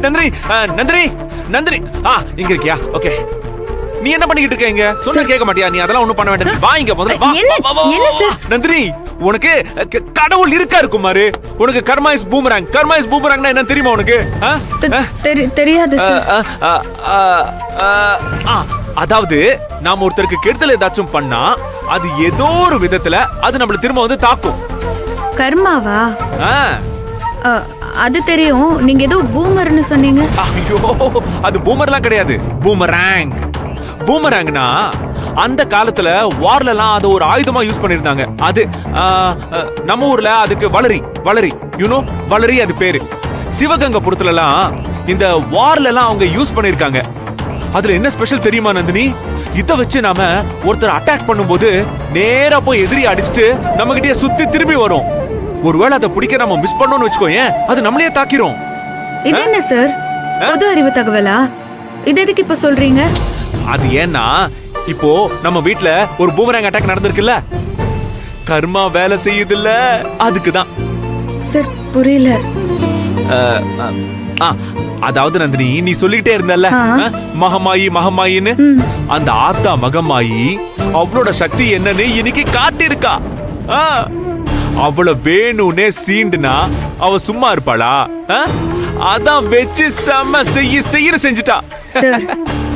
நந்தினி நந்தினி நந்தினி இங்க இருக்கியா? ஓகே. நீ என்ன பண்ணிக்கிட்டு இருக்க? இங்க சொன்னா கேட்க மாட்டியா? நீ அதெல்லாம் ஒண்ணும் பண்ண வேண்டாம். வா இங்க முதல்ல வா. நந்தினி, உனக்கு கடவுள் இருக்காரு குமாரு. உனக்கு கர்மா இஸ் பூமராங். கர்மா இஸ் பூமராங்னா என்ன தெரியுமா உனக்கு? தெரியாது சார். அதாவது நாம ஒருத்தருக்கு கெடுதல் ஏதாச்சும் பண்ணா அது ஏதோ ஒரு விதத்துல அது நம்மள திரும்ப வந்து தாக்கும். கர்மாவா? அது தெரியும். நீங்க ஏதோ பூமர்னு சொன்னீங்க. ஐயோ, அது பூமர்லாம் கிடையாது. பூமராங். பூமராங்னா அந்த காலத்துல வார்ல எல்லாம் அது ஒரு ஆயுதமா யூஸ் பண்ணிருந்தாங்க. அது நம்ம ஊர்ல அதுக்கு வளரி. வளரி யூனோ, வளரி அது பேரு. சிவகங்கைபுரத்துல எல்லாம் இந்த வார்ல எல்லாம் அவங்க யூஸ் பண்ணிருக்காங்க. அதுல என்ன ஸ்பெஷல் தெரியுமா நந்தினி? இத வச்சு நாம ஒருத்தர் அட்டாக் பண்ணும்போது நேரா போய் எதிரி அடிச்சுட்டு நம்ம கிட்டே சுத்தி திரும்பி வரும். ஒருவேளை அதை பிடிக்க நம்ம மிஸ் பண்ணோம்னு வச்சுக்கோங்க, அது நம்மளையே தாக்கிரும். இது என்ன சார், பொது அறிவு தகவலா? இது எதுக்கு இப்ப சொல்றீங்க? அது ஏன்னா இப்போ நம்ம வீட்ல ஒரு பூமராங் அட்டாக் நடந்திருக்குல்ல, கர்மா வேலை செய்யுதுல்ல, அதுக்குதான். சார் புரியல. அதாவது நந்தினி, நீ சொல்லிட்டே இருந்தல்ல மகமாயி மகமாயின்னு, அந்த ஆத்தா மகமாயி அவளோட சக்தி என்னன்னு இன்னைக்கு காட்டியிருக்கா. அவளை வேணும்னே சீண்டுனா அவ சும்மா இருப்பாளா? அதான் வெச்சு செம்ம செய்ய செஞ்சுட்டா. சார்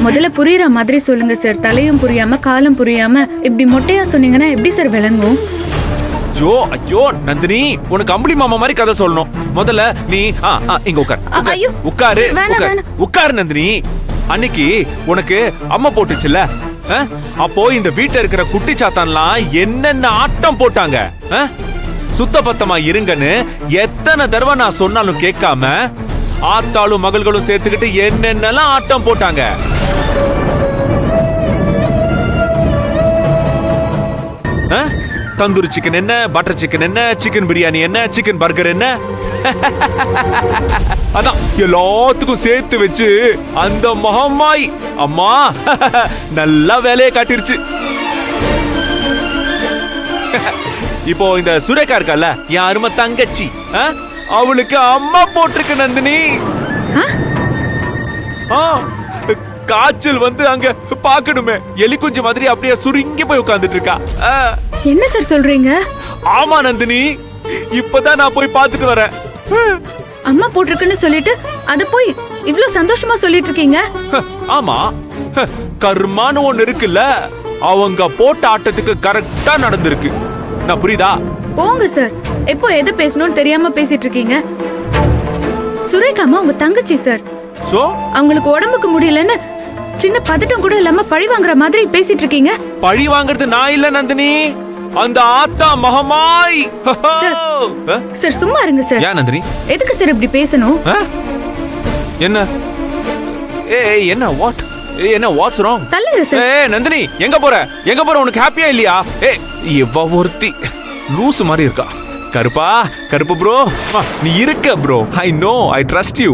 முதல்ல புரியுற மாதிரி சொல்லுங்க சார். தலையும் புரியாம காலம் புரியாம இப்படி மொட்டையா சொன்னீங்கன்னா எப்படி சார் விளங்கும்? ஐயோ ஐயோ நந்தினி, உனக்கு அம்புலி மாமா மாதிரி கதை சொல்லணும். முதல்ல நீ இங்க உட்காரு. உட்காரு நந்தினி. அன்னைக்கு உனக்கு அம்மா போட்டுச்சுல, அப்போ இந்த வீட்டுல இருக்கிற குட்டி சாத்தான்லாம் என்னென்ன ஆட்டம் போட்டாங்க. சுத்த பத்தமா இருங்கன்னு எத்தனை தடவை நான் சொன்னாலும் கேட்காம ஆத்தாளும் மகள்களும் சேர்த்துக்கிட்டு என்னென்னலாம் ஆட்டம் போட்டாங்க. தந்தூரி சிக்கன் என்ன, பட்டர் சிக்கன் என்ன, சிக்கன் பிரியாணி என்ன, சிக்கன் பர்கர் என்ன, அதான் எல்லாத்துக்கும் சேர்த்து வச்சு அந்த மகமாய் அம்மா நல்லா வேலையை காட்டிருச்சு. இப்போ இந்த சுரேகா இருக்கல்ல, என் அருமை தங்கச்சி, அவளுக்கு அம்மா போட்டிருக்கு நந்தினி. காய்ச்சல் வந்து அங்க பாக்கணுமே, எலி குஞ்சு மாதிரி அப்படியே சுருங்கி போய் உட்கார்ந்துட்டு இருக்கா. என்ன சார் சொல்றீங்க? ஆமா நந்தினி, இப்பதான் நான் போய் பார்த்துட்டு வரேன். அம்மா போட்டிருக்குன்னு சொல்லிட்டு அத போய் இவ்ளோ சந்தோஷமா சொல்லிட்டு இருக்கீங்க? ஆமா, கர்மான்னு ஒண்ணு இருக்குல்ல, அவங்க போட்ட ஆட்டத்துக்கு கரெக்டா நடந்திருக்கு. நான் புரியுதா? போங்க சார், எப்போ எது பேசணும்னு தெரியாம பேசிட்டு இருக்கீங்க. சுரேகா அம்மா உங்க தங்கச்சி சார். சோ அவங்களுக்கு உடம்புக்கு முடியலன்னு சின்ன பதட்டம் கூட இல்லாம பழி வாங்குற மாதிரி பேசிட்டு இருக்கீங்க. பழி வாங்குறது நான் இல்ல நந்தினி, அந்த ஆத்தா மகமாய். சார் சும்மா இருங்க சார். ஏன் நந்தினி, எதுக்கு சார் இப்படி பேசணும்? என்ன என்ன வாட் என்ன வாட்ஸ் ராங்? தள்ளுங்க சார். நந்தினி, எங்க போற? உனக்கு ஹாப்பியா இல்லையா? இவ ஒருத்தி லூசு மாதிரி இருக்கா. கருப்பா, கருப்பு ப்ரோ, நீ இருக்க bro. I know, I trust you.